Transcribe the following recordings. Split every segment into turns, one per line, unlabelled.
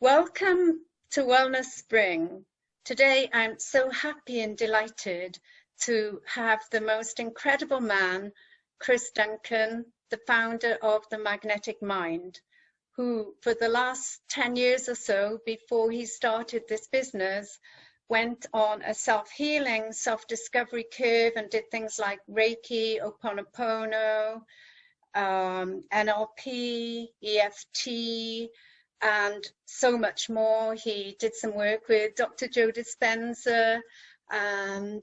Welcome to Wellness Spring. Today I'm so happy and delighted to have the most incredible man, Chris Duncan, the founder of The Magnetic Mind, who for the last 10 years or so before he started this business went on a self-healing, self-discovery curve and did things like Reiki, Ho'oponopono, NLP, EFT, and so much more. He did some work with Dr. Joe Dispenza, and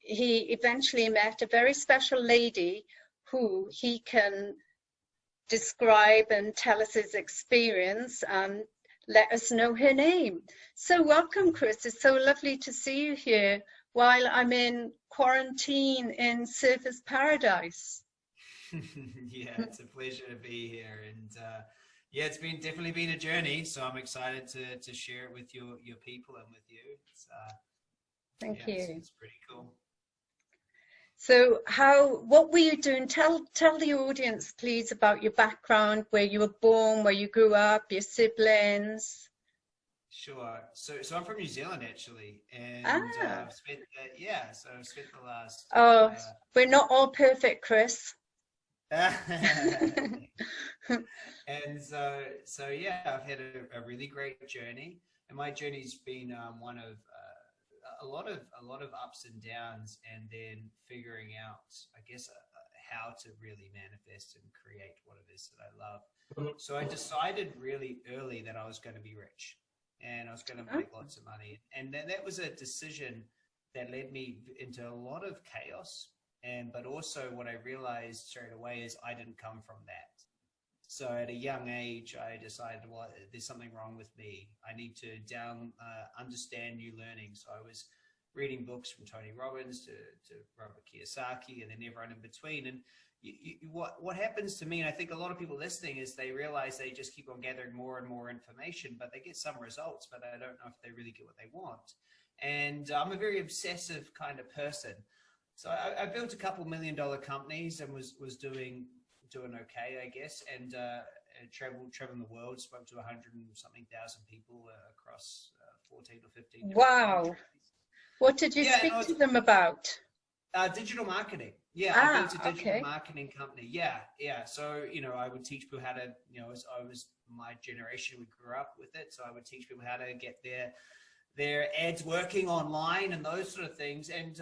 he eventually met a very special lady who he can describe and tell us his experience and let us know her name. So welcome, Chris. It's so lovely to see you here while I'm in quarantine in Surfers Paradise.
Yeah, it's a pleasure to be here, and yeah, it's definitely been a journey. So I'm excited to share it with your people and with you.
Thank you.
It's pretty cool.
So what were you doing? Tell the audience, please, about your background, where you were born, where you grew up, your siblings.
Sure. So I'm from New Zealand actually, and I've spent I've spent the last.
We're not all perfect, Chris.
And so yeah, I've had a really great journey, and my journey's been one of a lot of ups and downs, and then figuring out, I guess, how to really manifest and create what it is that I love. So I decided really early that I was going to be rich, and I was going to make lots of money, and then that was a decision that led me into a lot of chaos. But also what I realized straight away is I didn't come from that. So at a young age, I decided, well, there's something wrong with me. I need to understand new learning. So I was reading books from Tony Robbins to Robert Kiyosaki, and then everyone in between. And what happens to me, and I think a lot of people listening, is they realize they just keep on gathering more and more information, but they get some results, but I don't know if they really get what they want. And I'm a very obsessive kind of person. So I built a couple $1 million companies and was doing okay, I guess, and traveling the world, spoke to 100 and something thousand people across 14 or 15 different countries.
What did you speak to them about?
Digital marketing. Yeah, I built a digital marketing company. Yeah. So, I would teach people how to, I was my generation, we grew up with it. So I would teach people how to get their ads working online and those sort of things, and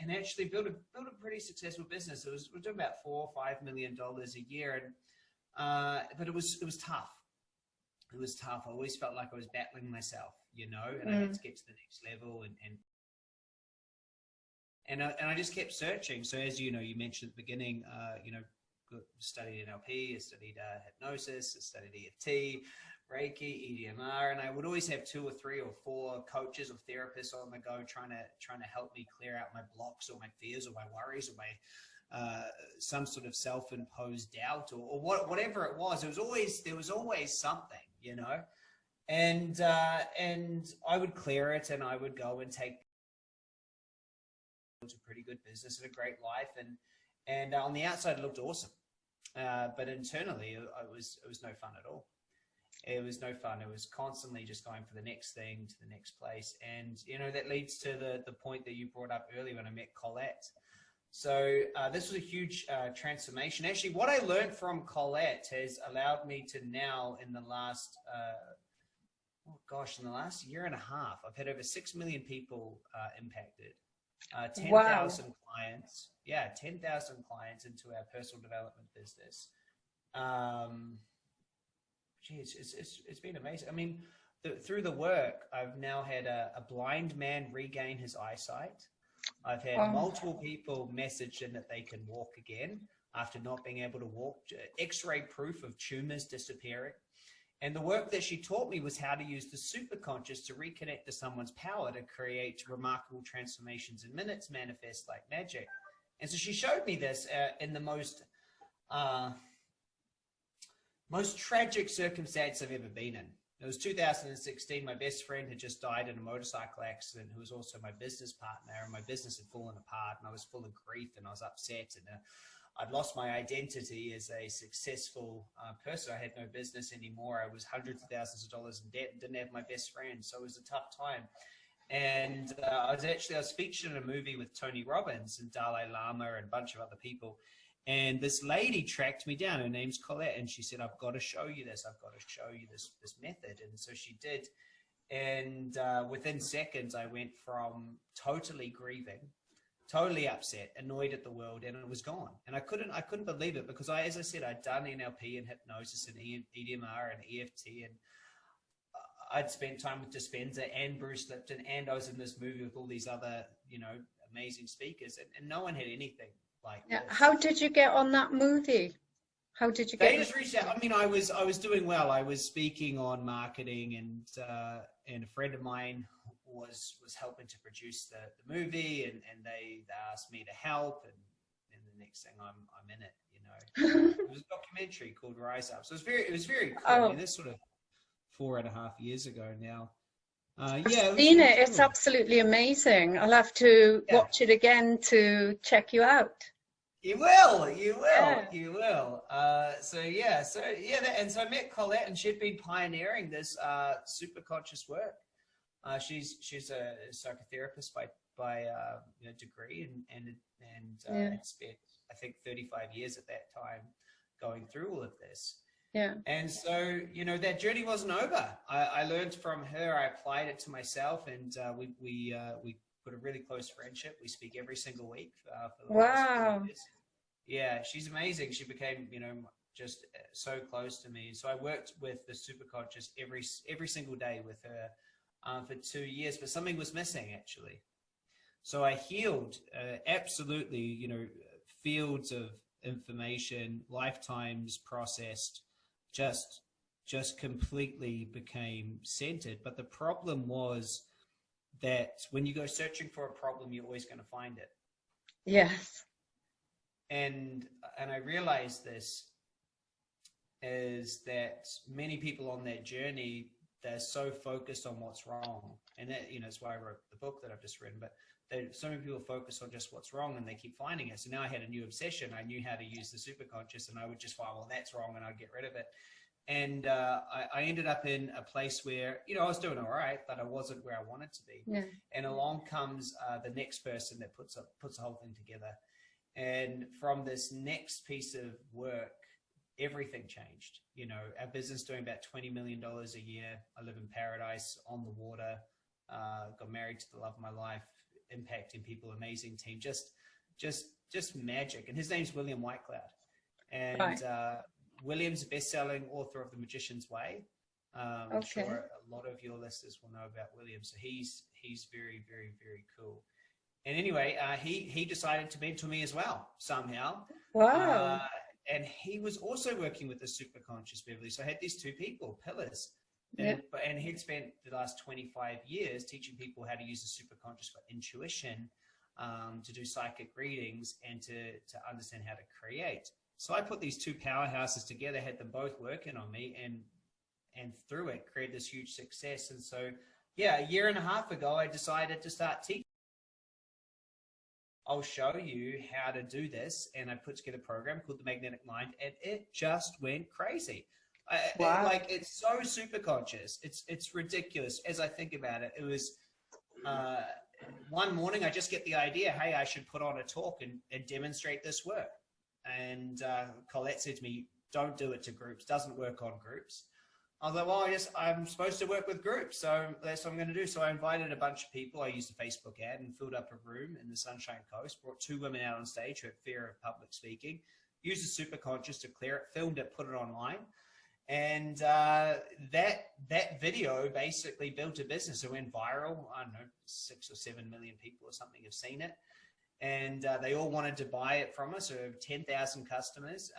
actually build a pretty successful business. We're doing about $4 or $5 million a year, and but it was tough. It was tough. I always felt like I was battling myself, and I had to get to the next level, and I just kept searching. So as you mentioned at the beginning, studied NLP, I studied hypnosis, I studied EFT, Reiki, EDMR, and I would always have 2 or 3 or 4 coaches or therapists on the go trying to help me clear out my blocks or my fears or my worries or my some sort of self-imposed doubt or whatever it was. There was always something, and I would clear it, and I would go and take a pretty good business and a great life, and on the outside it looked awesome, but internally it was no fun at all. It was no fun. It was constantly just going for the next thing, to the next place. And, that leads to the point that you brought up earlier when I met Colette. So this was a huge transformation. Actually, what I learned from Colette has allowed me to now, in the last, in the last year and a half, I've had over 6 million people impacted. 10,000 clients. Yeah, 10,000 clients into our personal development business. It's been amazing. I mean, through the work, I've now had a blind man regain his eyesight. I've had multiple people message in that they can walk again after not being able to walk, X-ray proof of tumors disappearing. And the work that she taught me was how to use the superconscious to reconnect to someone's power to create remarkable transformations in minutes, manifest like magic. And so she showed me this in the most tragic circumstance I've ever been in. It was 2016. My best friend had just died in a motorcycle accident, who was also my business partner, and my business had fallen apart, and I was full of grief, and I was upset, and I'd lost my identity as a successful person. I had no business anymore. I was hundreds of thousands of dollars in debt and didn't have my best friend. So it was a tough time. And I was featured in a movie with Tony Robbins and Dalai Lama and a bunch of other people. And this lady tracked me down. Her name's Colette. And she said, I've got to show you this. I've got to show you this method. And so she did. And within seconds, I went from totally grieving, totally upset, annoyed at the world, and it was gone. And I couldn't believe it, because as I said, I'd done NLP and hypnosis and EDMR and EFT, and I'd spent time with Dispenza and Bruce Lipton, and I was in this movie with all these other, amazing speakers, and no one had anything like this.
How did you get on that movie? How did you get?
They just reached out. I mean, I was doing well. I was speaking on marketing, and a friend of mine was helping to produce the movie, and they asked me to help, and the next thing I'm in it. It was a documentary called Rise Up. So it was very cool.
Oh.
I mean, this sort of 4.5 years ago now.
I've seen it. It's absolutely amazing. I'll have to watch it again to check you out.
You will.
Yeah.
You will. So I met Colette, and she'd been pioneering this super conscious work. She's a psychotherapist by degree, and had spent, I think, 35 years at that time going through all of this.
Yeah.
And so, that journey wasn't over. I learned from her. I applied it to myself, and we put a really close friendship. We speak every single week for the last 4 years. Yeah, she's amazing. She became, just so close to me. So I worked with the Superconscious every single day with her for 2 years, but something was missing, actually. So I healed absolutely, fields of information, lifetimes processed, just completely became centered. But the problem was that when you go searching for a problem, you're always going to find it.
Yes.
And I realized this is that many people on that journey, they're so focused on what's wrong. And that, that's why I wrote the book that I've just written. But so many people focus on just what's wrong, and they keep finding it. So now I had a new obsession. I knew how to use the superconscious, and I would just find, well, that's wrong, and I'd get rid of it. And I ended up in a place where, I was doing all right, but I wasn't where I wanted to be.
Yeah.
And along comes the next person that puts the whole thing together. And from this next piece of work, everything changed. Our business doing about $20 million a year. I live in paradise on the water, got married to the love of my life, impacting people, amazing team, just magic. And his name's William Whitecloud. And William's a best-selling author of The Magician's Way. I'm sure a lot of your listeners will know about William. So he's very, very, very cool. And anyway, he decided to mentor me as well, somehow.
Wow.
And he was also working with the superconscious, Beverly. So I had these two people, pillars.
Yeah.
And he'd spent the last 25 years teaching people how to use the superconscious for intuition, to do psychic readings, and to understand how to create. So I put these two powerhouses together, had them both working on me, and through it created this huge success. And so, a year and a half ago, I decided to start teaching. I'll show you how to do this. And I put together a program called The Magnetic Mind, and it just went crazy.
Wow.
It's so super conscious. It's ridiculous. As I think about it, it was one morning I just get the idea, hey, I should put on a talk and demonstrate this work. And Colette said to me, don't do it to groups. Doesn't work on groups. I was like, well, I'm supposed to work with groups, so that's what I'm going to do. So I invited a bunch of people. I used a Facebook ad and filled up a room in the Sunshine Coast, brought 2 women out on stage who had fear of public speaking, used the superconscious to clear it, filmed it, put it online. And that video basically built a business. It went viral. I don't know, 6 or 7 million people or something have seen it. And they all wanted to buy it from us. So 10,000 customers.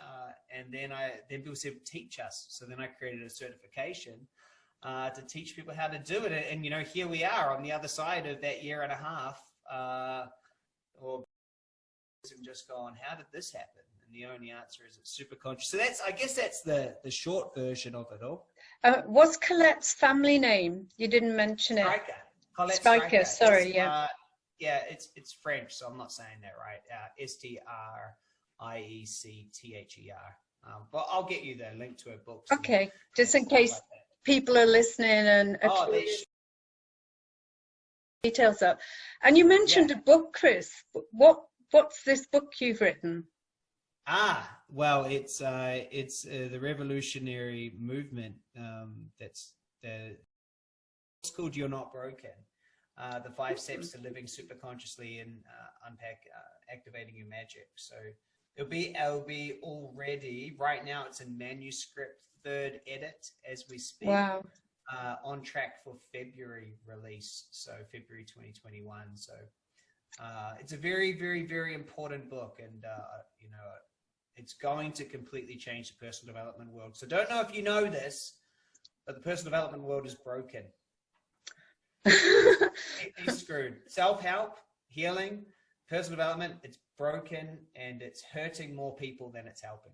And then people said, teach us. So then I created a certification to teach people how to do it. And, here we are on the other side of that year and a half. And just gone, how did this happen? And the only answer is it's super conscious. So I guess that's the short version of it all.
What's Colette's family name? You didn't mention it.
Stryker. Colette
Stryker, sorry,
it's, it's French, so I'm not saying that right. But I'll get you the link to her books.
Okay, just in case
like
people are listening and details up. And you mentioned a book, Chris. What's this book you've written?
Well, it's the revolutionary movement. It's called "You're Not Broken." The 5 steps to living super consciously and activating your magic. So it'll be already right now. It's in manuscript, 3rd edit as we speak.
Wow.
On track for February release, so February 2021. So it's a very, very, very important book, and it's going to completely change the personal development world. So don't know if you know this, but the personal development world is broken. It's screwed. Self-help, healing, personal development, it's broken, and it's hurting more people than it's helping.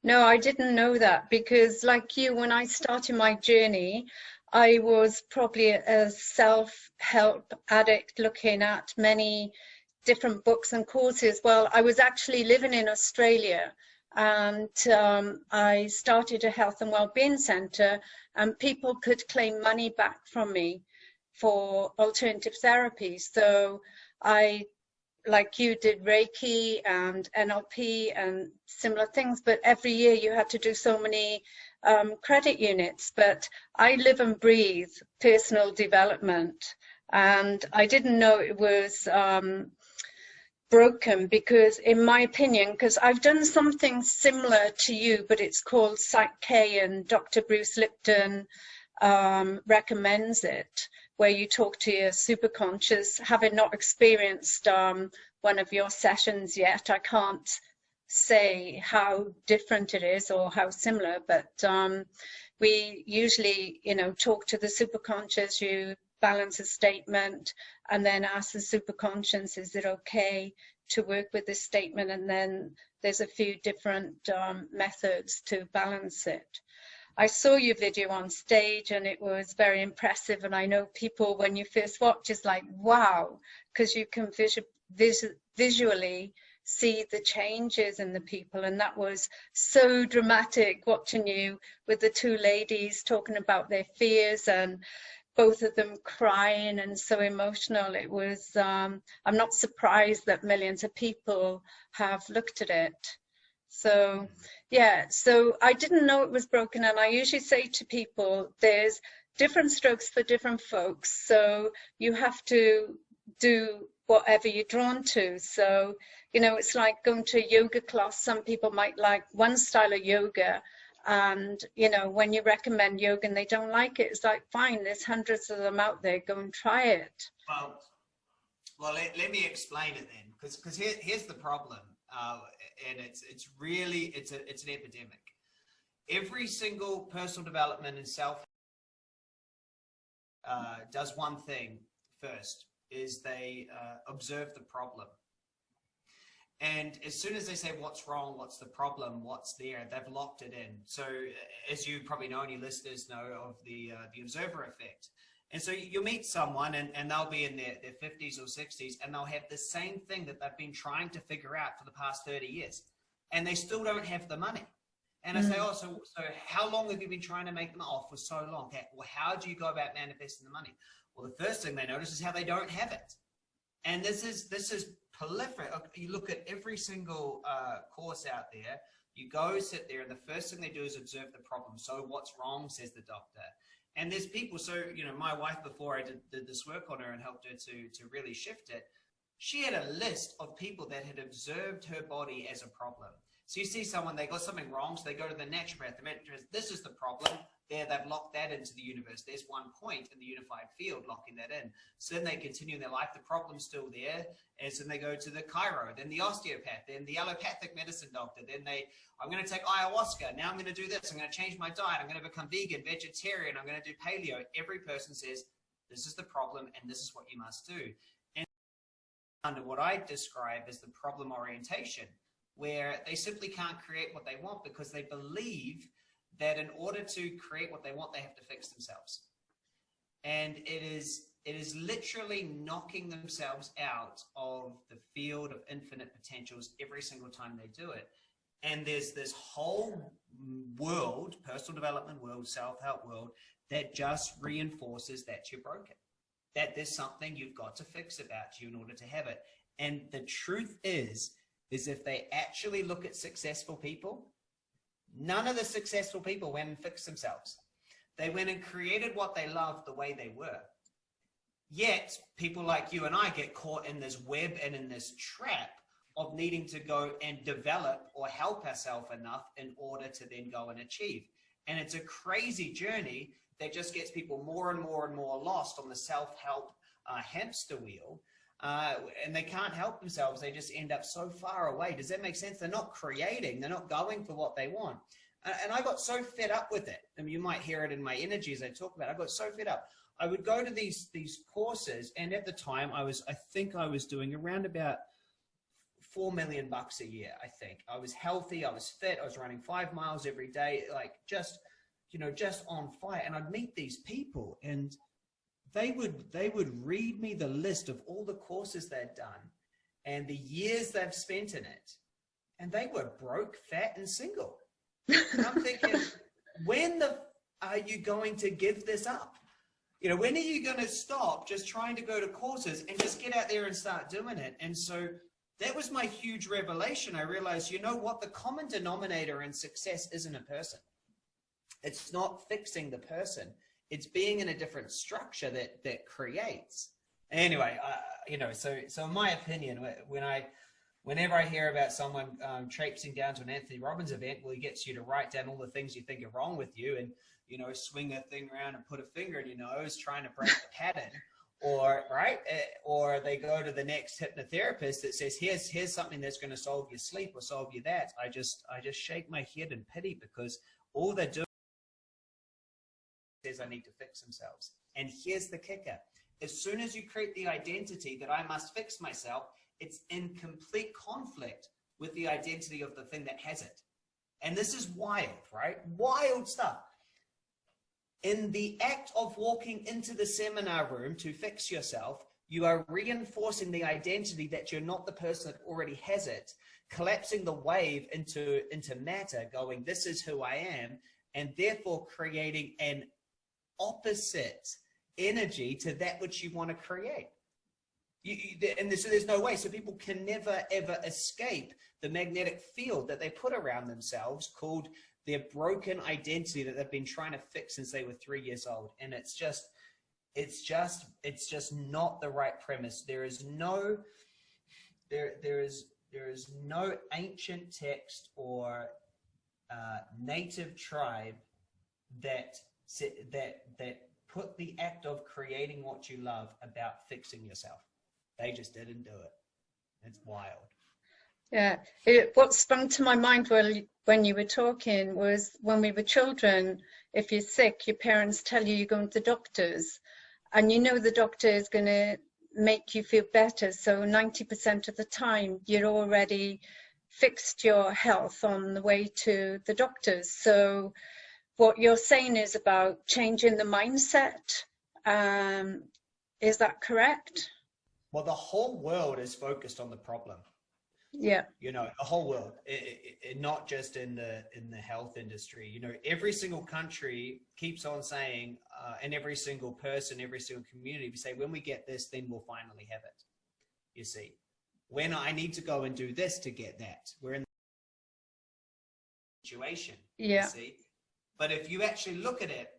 No, I didn't know that, because like you, when I started my journey, I was probably a self-help addict looking at many different books and courses. Well, I was actually living in Australia, and I started a health and wellbeing centre, and people could claim money back from me for alternative therapy. So I, like you, did Reiki and NLP and similar things, but every year you had to do so many credit units. But I live and breathe personal development, and I didn't know it was broken, because in my opinion, because I've done something similar to you, but it's called Psych-K, and Dr. Bruce Lipton recommends it, where you talk to your superconscious. Having not experienced one of your sessions yet, I can't say how different it is or how similar, but we usually, talk to the superconscious. You balance a statement and then ask the superconscious, is it okay to work with this statement? And then there's a few different methods to balance it. I saw your video on stage and it was very impressive, and I know people, when you first watch, is like, wow, because you can visually see the changes in the people. And that was so dramatic, watching you with the 2 ladies talking about their fears, and both of them crying and so emotional. It was, I'm not surprised that millions of people have looked at it. So yeah, so I didn't know it was broken, and I usually say to people, there's different strokes for different folks, so you have to do whatever you're drawn to. So, it's like going to a yoga class. Some people might like one style of yoga, and when you recommend yoga and they don't like it, it's like, fine, there's hundreds of them out there, go and try it.
Well, let me explain it then, because here's the problem. And it's really an epidemic. Every single personal development and self does one thing first, is they observe the problem. And as soon as they say what's wrong, what's the problem, what's there, they've locked it in. So as you probably know, and your listeners know, of the observer effect. And so you'll meet someone and they'll be in their 50s or 60s, and they'll have the same thing that they've been trying to figure out for the past 30 years. And they still don't have the money. And I say, oh, so how long have you been trying to make them off for so long? Well, how do you go about manifesting the money? Well, the first thing they notice is how they don't have it. And this is prolific. You look at every single course out there, you go sit there, and the first thing they do is observe the problem. So what's wrong, says the doctor. And there's people, so, my wife, before I did this work on her and helped her to really shift it, she had a list of people that had observed her body as a problem. So you see someone, they got something wrong, so they go to the naturopath. The naturopath, this is the problem. There, they've locked that into the universe. There's one point in the unified field locking that in. So then they continue in their life. The problem's still there. And so then they go to the chiro, then the osteopath, then the allopathic medicine doctor. Then I'm going to take ayahuasca. Now I'm going to do this. I'm going to change my diet. I'm going to become vegan, vegetarian. I'm going to do paleo. Every person says, this is the problem and this is what you must do. And under what I describe as the problem orientation, where they simply can't create what they want because they believe that in order to create what they want, they have to fix themselves. And it is it is literally knocking themselves out of the field of infinite potentials every single time they do it. And there's this whole world, personal development world, self-help world, that just reinforces that you're broken, that there's something you've got to fix about you in order to have it. And the truth is if they actually look at successful people, none of the successful people went and fixed themselves. They went and created what they loved the way they were. Yet people like you and I get caught in this web and in this trap of needing to go and develop or help ourselves enough in order to then go and achieve. And it's a crazy journey that just gets people more and more and more lost on the self-help hamster wheel. And they can't help themselves. They just end up so far away. Does that make sense? They're not creating. They're not going for what they want. And I got so fed up with it. I mean, you might hear it in my energy as I talk about it. I got so fed up. I would go to these courses, and at the time I think I was doing around about $4 million a year. I think I was healthy, I was fit, I was running 5 miles every day, like just on fire. And I'd meet these people, and they would read me the list of all the courses they'd done and the years they've spent in it, and they were broke, fat, and single. And I'm thinking, when are you going to give this up? You know, when are you going to stop just trying to go to courses and just get out there and start doing it? And so that was my huge revelation. I realized, you know what? The common denominator in success isn't a person. It's not fixing the person. It's being in a different structure that creates. Anyway, you know, so in my opinion, whenever I hear about someone traipsing down to an Anthony Robbins event, well, he gets you to write down all the things you think are wrong with you, and you know, swing a thing around and put a finger in your nose, trying to break the pattern, or they go to the next hypnotherapist that says, here's something that's going to solve your sleep or solve you that. I just shake my head in pity, because all they're doing is I need to fix themselves. And here's the kicker: as soon as you create the identity that I must fix myself, it's in complete conflict with the identity of the thing that has it. And this is wild, right? Wild stuff. In the act of walking into the seminar room to fix yourself, you are reinforcing the identity that you're not the person that already has it, collapsing the wave into matter, going, this is who I am, and therefore creating an opposite energy to that which you want to create. So there's no way. So people can never, ever escape the magnetic field that they put around themselves, called their broken identity that they've been trying to fix since they were 3 years old. And it's just not the right premise. There is no ancient text or native tribe that put the act of creating what you love about fixing yourself. They just didn't do it. It's wild.
Yeah, what sprung to my mind when you were talking was, when we were children, if you're sick, your parents tell you you're going to the doctors, and you know the doctor is going to make you feel better. So 90% of the time, you're already fixed your health on the way to the doctors. So what you're saying is about changing the mindset. Is that correct?
Well, the whole world is focused on the problem.
Yeah.
You know, the whole world, not just in the health industry. You know, every single country keeps on saying, and every single person, every single community, we say, when we get this, then we'll finally have it. You see, when I need to go and do this to get that, we're in the situation.
Yeah.
You see, but if you actually look at it,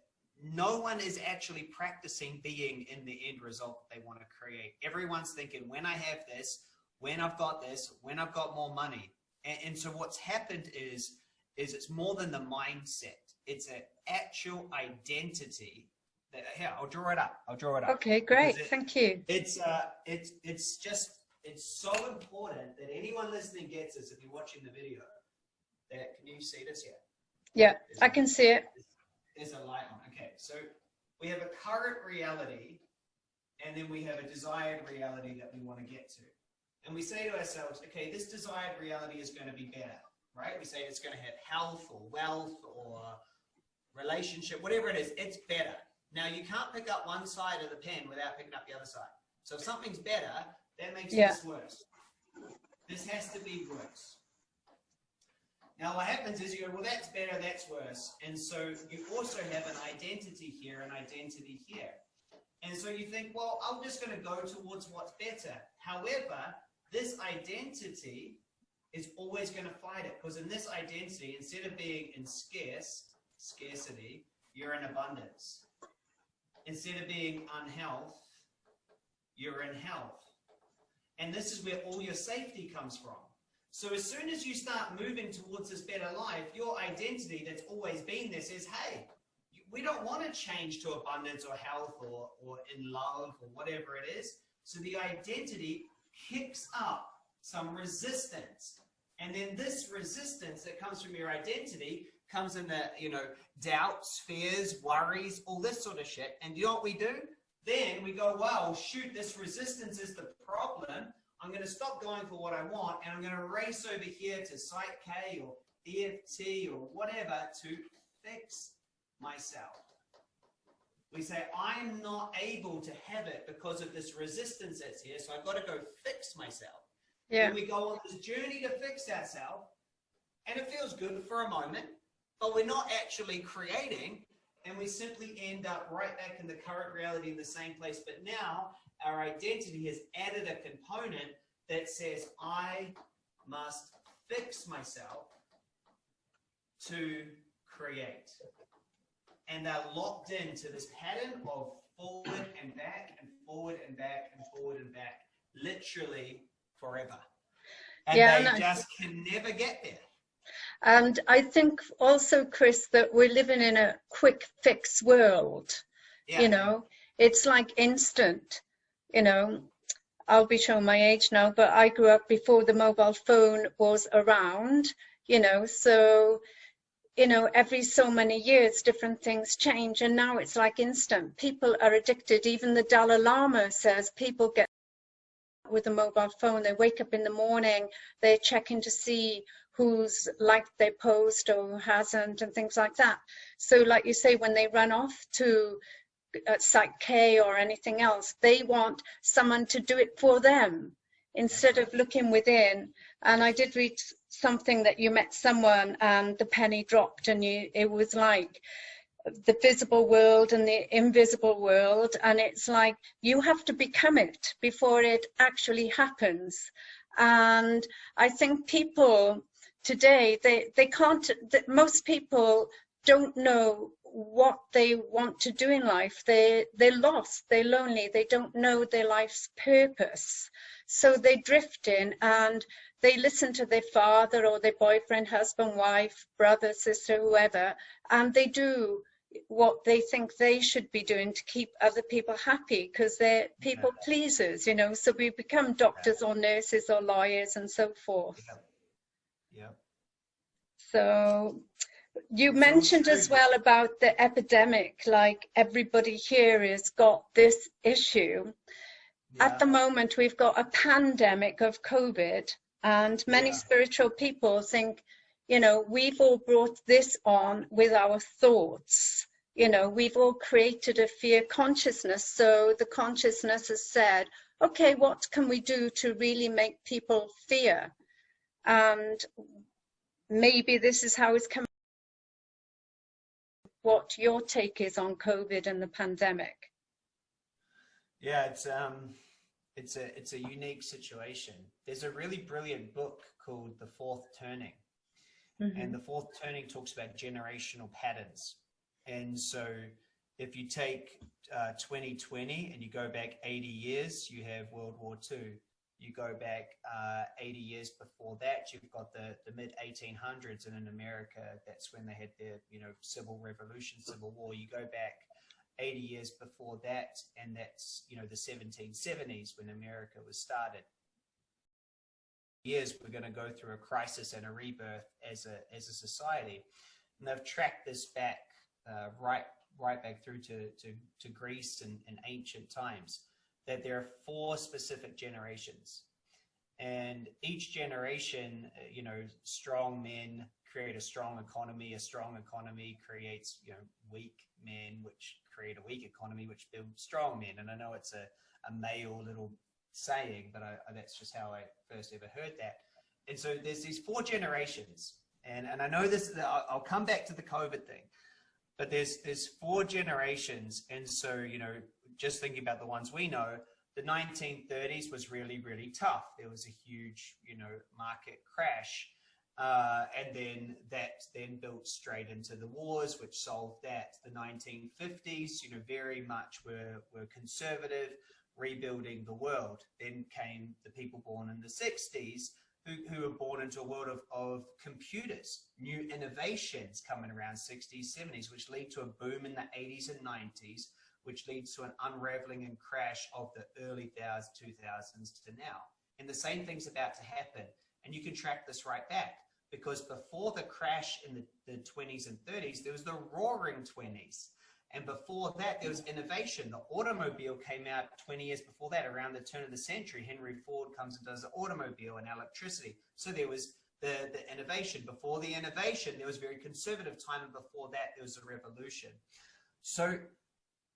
no one is actually practicing being in the end result that they want to create. Everyone's thinking, when I have this, when I've got this, when I've got more money. And so what's happened is it's more than the mindset. It's an actual identity that, here, I'll draw it up.
Okay, great. Thank you.
It's so important that anyone listening gets this if you're watching the video. Can you see this here?
Yeah, I can see it.
There's a light on. Okay, so we have a current reality, and then we have a desired reality that we want to get to. And we say to ourselves, okay, this desired reality is going to be better, right? We say it's going to have health or wealth or relationship, whatever it is, it's better. Now, you can't pick up one side of the pen without picking up the other side. So if something's better, that makes this worse. This has to be worse. Now, what happens is you go, well, that's better, that's worse. And so you also have an identity here, an identity here. And so you think, well, I'm just going to go towards what's better. However, this identity is always going to fight it, because in this identity, instead of being in scarcity, you're in abundance. Instead of being unhealth, you're in health. And this is where all your safety comes from. So as soon as you start moving towards this better life, your identity that's always been there says, hey, we don't want to change to abundance or health or in love or whatever it is. So the identity kicks up some resistance. And then this resistance that comes from your identity comes in the, doubts, fears, worries, all this sort of shit. And you know what we do? Then we go, well, shoot, this resistance is the problem. I'm going to stop going for what I want, and I'm going to race over here to Site K or EFT or whatever to fix myself. We say, I'm not able to have it because of this resistance that's here, so I've got to go fix myself. Yeah. And we go on this journey to fix ourselves, and it feels good for a moment, but we're not actually creating, and we simply end up right back in the current reality in the same place. But now our identity has added a component that says, I must fix myself to create. And they're locked into this pattern of forward and back and forward and back and forward and back, literally forever. And they just can never get there.
And I think also, Chris, that we're living in a quick fix world. Yeah. It's like instant. I'll be showing my age now, but I grew up before the mobile phone was around, so, every so many years, different things change. And now it's like instant. People are addicted. Even the Dalai Lama says people get with a mobile phone. They wake up in the morning, they're checking to see who's liked their post or who hasn't and things like that. So like you say, when they run off to Site K or anything else, they want someone to do it for them instead of looking within. And I did read something that you met someone and the penny dropped, and it was like the visible world and the invisible world, and it's like you have to become it before it actually happens. And I think people today, they can't, most people don't know what they want to do in life. They're lost, they're lonely, they don't know their life's purpose. So they drift in and they listen to their father or their boyfriend, husband, wife, brother, sister, whoever, and they do what they think they should be doing to keep other people happy, because they're people pleasers, so we become doctors or nurses or lawyers and so forth.
Yeah.
So you mentioned as well about the epidemic, like everybody here has got this issue. Yeah. At the moment, we've got a pandemic of COVID, and many spiritual people think, we've all brought this on with our thoughts. We've all created a fear consciousness. So the consciousness has said, okay, what can we do to really make people fear? And maybe this is how it's come. What your take is on COVID and the pandemic?
Yeah, it's a unique situation. There's a really brilliant book called The Fourth Turning. Mm-hmm. And The Fourth Turning talks about generational patterns. And so if you take 2020 and you go back 80 years, you have World War II. You go back 80 years before that, you've got the mid-1800s, and in America, that's when they had their, civil revolution, civil war. You go back 80 years before that, and that's, the 1770s when America was started. Years we're going to go through a crisis and a rebirth as a society, and they've tracked this back right back through to Greece and ancient times, that there are 4 specific generations, and each generation, strong men create a strong economy. A strong economy creates, weak men, which create a weak economy which builds strong men. And I know it's a male little saying, but that's just how I first ever heard that. And so there's these 4 generations, and I know this, I'll come back to the COVID thing, but there's 4 generations. And so, you know, just thinking about the ones we know, the 1930s was really, really tough. There was a huge, you know, market crash. And then that then built straight into the wars, which solved that. The 1950s, you know, very much were conservative, rebuilding the world. Then came the people born in the 60s, who were born into a world of computers, new innovations coming around 60s, 70s, which lead to a boom in the 80s and 90s, which leads to an unraveling and crash of the early 2000s to now. And the same thing's about to happen. And you can track this right back, because before the crash in the 20s and 30s, there was the roaring 20s. And before that, there was innovation. The automobile came out 20 years before that, around the turn of the century. Henry Ford comes and does the automobile and electricity. So there was the innovation. Before the innovation, there was very conservative time. And before that, there was a revolution. So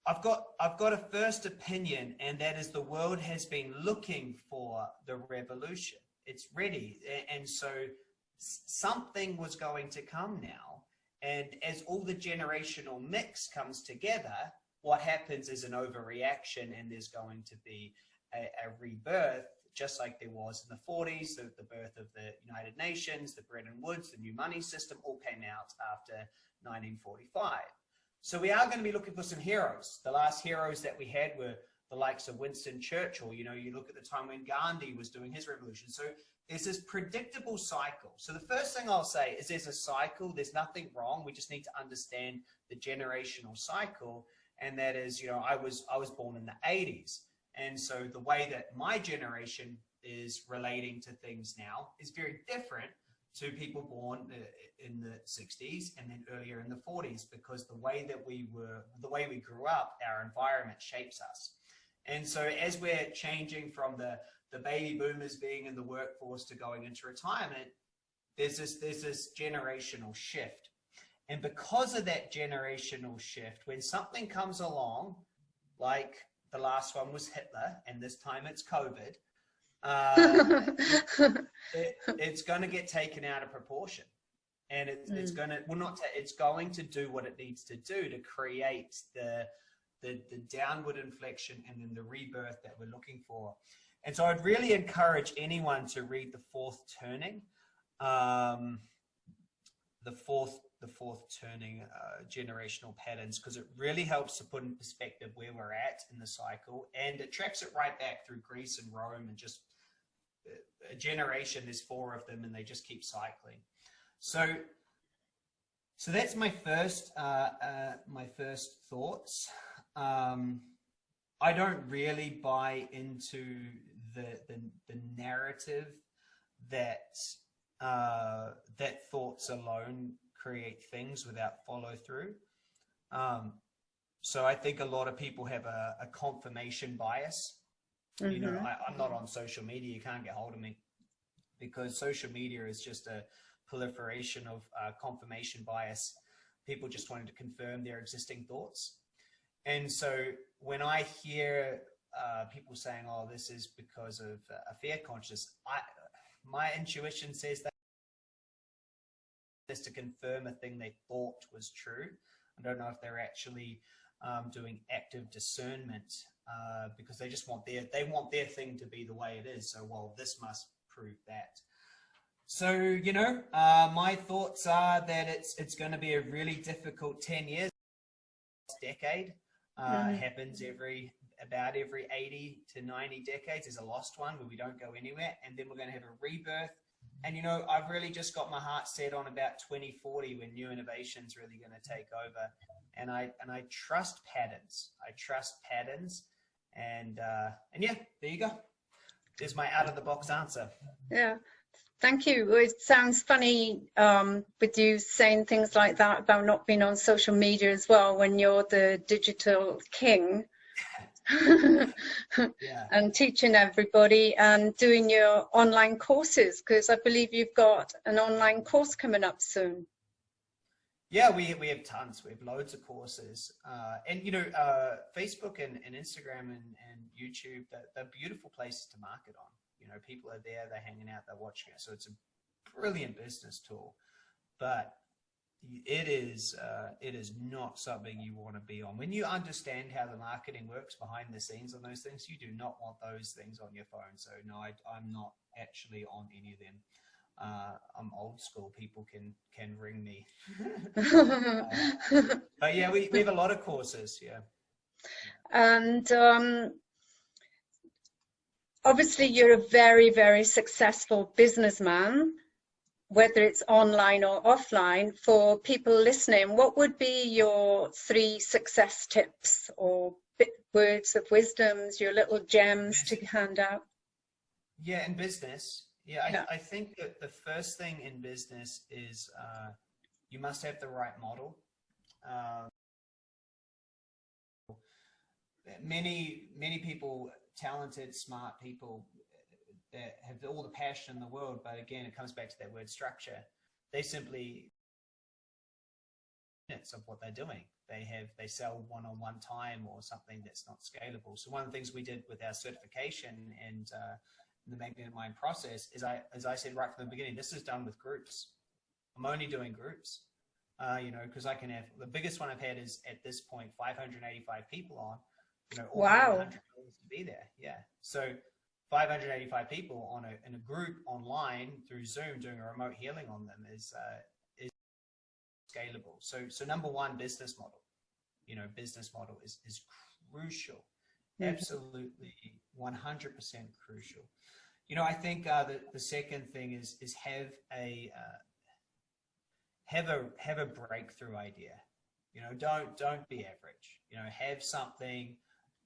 I've got a first opinion, and that is the world has been looking for the revolution. It's ready. And so something was going to come now. And as all the generational mix comes together, what happens is an overreaction, and there's going to be a rebirth, just like there was in the 40s, the birth of the United Nations, the Bretton Woods, the new money system, all came out after 1945. So we are going to be looking for some heroes. The last heroes that we had were the likes of Winston Churchill. You know, you look at the time when Gandhi was doing his revolution. So there's this predictable cycle. So the first thing I'll say is there's a cycle. There's nothing wrong. We just need to understand the generational cycle. And that is, you know, I was born in the 80s. And so the way that my generation is relating to things now is very different to people born in the 60s and then earlier in the 40s, because the way we grew up, our environment shapes us. And so as we're changing from the baby boomers being in the workforce to going into retirement, there's this generational shift. And because of that generational shift, when something comes along, like the last one was Hitler, and this time it's COVID, it's going to get taken out of proportion. And it's going to do what it needs to do to create the downward inflection and then the rebirth that we're looking for. And so I'd really encourage anyone to read The Fourth Turning, the fourth turning, generational patterns, because it really helps to put in perspective where we're at in the cycle, and it tracks it right back through Greece and Rome, and just a generation, there's 4 of them, and they just keep cycling. So that's my first thoughts. I don't really buy into the narrative that thoughts alone create things without follow through. So I think a lot of people have a confirmation bias. Mm-hmm. You know, I'm not on social media. You can't get hold of me, because social media is just a proliferation of confirmation bias. People just wanting to confirm their existing thoughts. And so when I hear people saying, oh, this is because of a fear consciousness, my intuition says that is to confirm a thing they thought was true. I don't know if they're actually doing active discernment, because they just want their thing to be the way it is. So, well, this must prove that. So, you know, my thoughts are that it's going to be a really difficult 10 years, decade. Happens about every 80 to 90 decades. There's a lost one where we don't go anywhere, and then we're going to have a rebirth. And, you know, I've really just got my heart set on about 2040, when new innovation's really going to take over. And I trust patterns. And yeah, there you go. There's my out of the box answer.
Yeah. Thank you. It sounds funny with you saying things like that about not being on social media as well, when you're the digital king. Yeah. And teaching everybody and doing your online courses, because I believe you've got an online course coming up soon.
Yeah, we have tons. We have loads of courses, and Facebook and Instagram and YouTube. They're beautiful places to market on. People are there, they're hanging out, they're watching it. So it's a brilliant business tool, but it is not something you want to be on. When you understand how the marketing works behind the scenes on those things, you do not want those things on your phone. So no, I'm not actually on any of them. I'm old school. People can ring me. But yeah, we have a lot of courses. Yeah.
And obviously you're a very, very successful businessman, whether it's online or offline. For people listening, what would be your 3 success tips or words of wisdoms, your little gems to hand out?
Yeah, in business. Yeah, I think that the first thing in business is you must have the right model. Many people, talented, smart people that have all the passion in the world, but again, it comes back to that word structure. They simply of what they're doing. They sell one-on-one time or something that's not scalable. So one of the things we did with our certification and the Magnet Mind process is, as I said right from the beginning, this is done with groups. I'm only doing groups, because I can have, the biggest one I've had is at this point 585 people on, all
wow.
$100 to be there. Yeah, so 585 people in a group online through Zoom doing a remote healing on them is scalable. So number one, business model. Business model is crucial. Absolutely 100% crucial. I think the second thing is have a breakthrough idea. Don't be average. Have something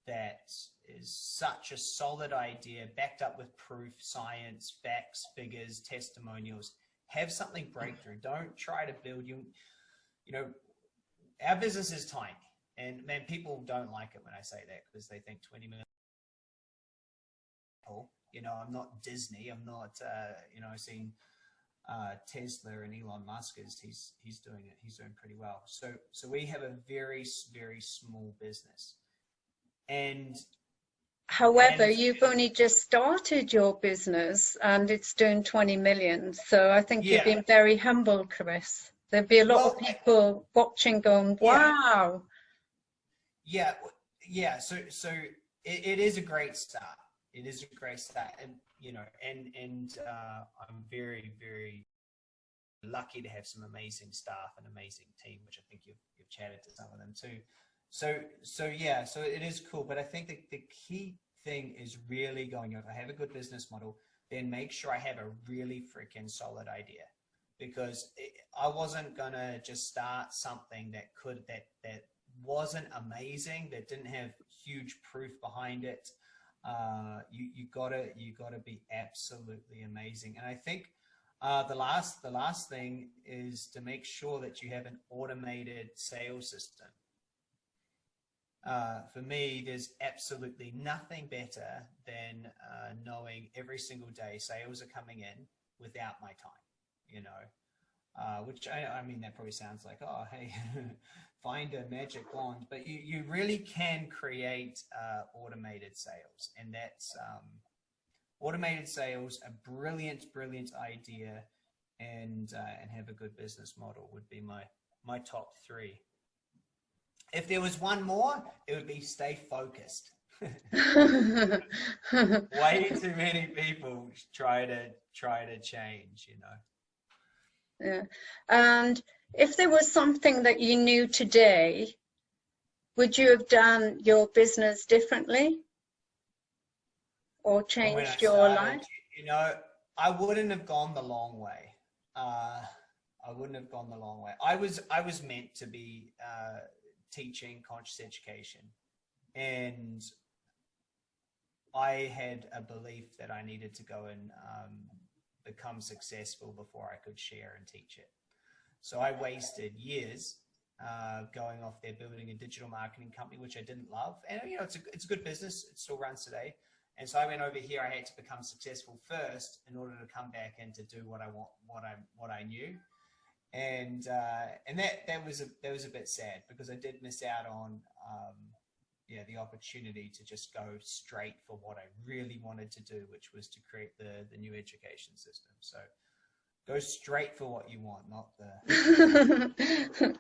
that is such a solid idea, backed up with proof, science, facts, figures, testimonials. Have something breakthrough. Don't try to build our business is tiny. And man, people don't like it when I say that because they think 20 million. I'm not Disney. I'm not. I've seen Tesla and Elon Musk he's doing it. He's doing pretty well. So we have a very, very small business. And
however, you've only just started your business and it's doing 20 million. So I think you've been very humble, Chris. There'd be a lot of people watching going, wow.
Yeah. So it is a great start. It is a great start. And, I'm very, very lucky to have some amazing staff and amazing team, which I think you've chatted to some of them too. So it is cool. But I think the key thing is really going, if I have a good business model, then make sure I have a really freaking solid idea. Because I wasn't gonna just start something that wasn't amazing, that didn't have huge proof behind it. You gotta be absolutely amazing. And I think the last thing is to make sure that you have an automated sales system. For me, there's absolutely nothing better than knowing every single day sales are coming in without my time. Which I mean, that probably sounds like, oh, hey, find a magic wand, but you really can create automated sales, and that's automated sales, a brilliant idea, and have a good business model would be my top 3. If there was one more, it would be stay focused. Way too many people try to change,
Yeah. And if there was something that you knew today, would you have done your business differently or changed your life?
I wouldn't have gone the long way. I was meant to be teaching conscious education, and I had a belief that I needed to go and become successful before I could share and teach it. So I wasted years going off there building a digital marketing company, which I didn't love. And it's a good business. It still runs today. And so I went over here. I had to become successful first in order to come back and to do what I want, what I knew. and that was a bit sad, because I did miss out on yeah, the opportunity to just go straight for what I really wanted to do, which was to create the new education system. So go straight for what you want, not the.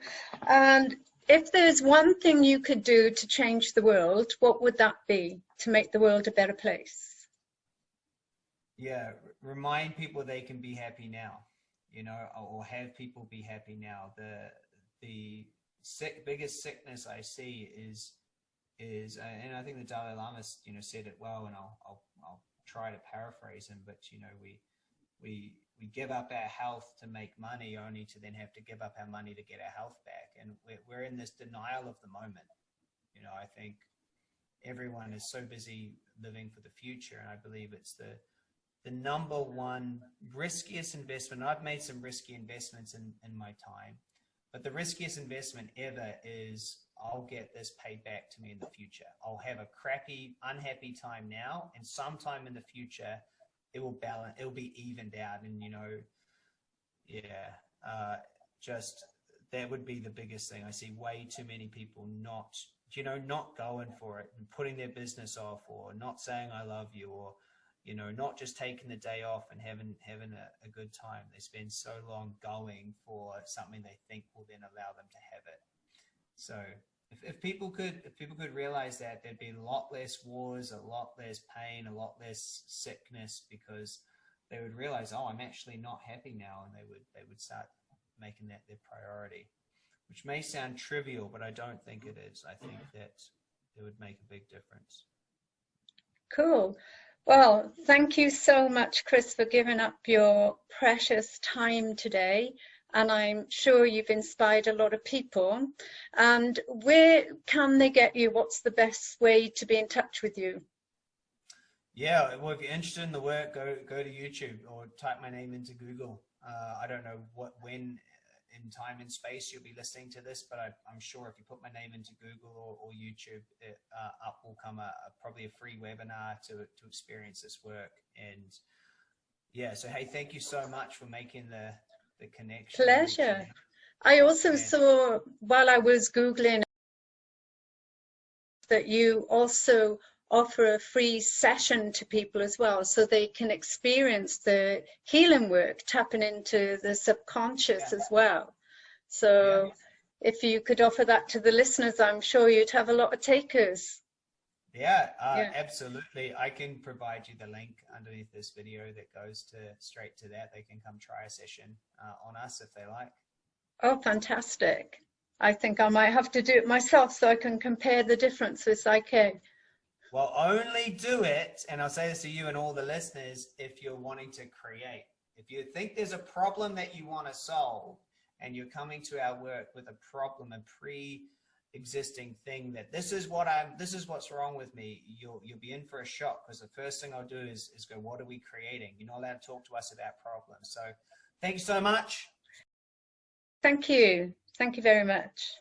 And if there's one thing you could do to change the world, what would that be to make the world a better place?
Yeah, remind people they can be happy now, you know, or have people be happy now. The biggest sickness I see is, and I think the Dalai Lama, you know, said it well, and I'll try to paraphrase him, but you know, we give up our health to make money, only to then have to give up our money to get our health back, and we're in this denial of the moment. You know, I think everyone is so busy living for the future, and I believe it's the number one riskiest investment. I've made some risky investments in my time, but the riskiest investment ever is, I'll get this paid back to me in the future. I'll have a crappy, unhappy time now, and sometime in the future, it will balance, it'll be evened out. And, you know, yeah, just that would be the biggest thing. I see way too many people not, you know, not going for it and putting their business off, or not saying I love you, or, you know, not just taking the day off and having a good time. They spend so long going for something they think will then allow them to have it. So if people could realize that, there'd be a lot less wars, a lot less pain, a lot less sickness, because they would realize, oh, I'm actually not happy now, and they would start making that their priority, which may sound trivial, but I don't think it is. I think that it would make a big difference.
Cool. Well, thank you so much, Chris, for giving up your precious time today. And I'm sure you've inspired a lot of people. And where can they get you? What's the best way to be in touch with you?
Yeah, well, if you're interested in the work, go to YouTube or type my name into Google. I don't know when in time and space you'll be listening to this, but I'm sure if you put my name into Google or YouTube, up will come probably a free webinar to experience this work. And yeah, so hey, thank you so much for making the connection.
Pleasure. I also saw, while I was Googling, that you also offer a free session to people as well, so they can experience the healing work, tapping into the subconscious as well. So if you could offer that to the listeners, I'm sure you'd have a lot of takers.
Yeah, absolutely. I can provide you the link underneath this video that goes straight to that. They can come try a session on us if they like.
Oh, fantastic. I think I might have to do it myself so I can compare the difference with Psyche.
Well, only do it, and I'll say this to you and all the listeners, if you're wanting to create. If you think there's a problem that you want to solve, and you're coming to our work with a problem, a pre-existing thing, that this is what's wrong with me, you'll be in for a shock, because the first thing I'll do is go, what are we creating? You're not allowed to talk to us about problems. So thank you so much.
Thank you. Thank you very much.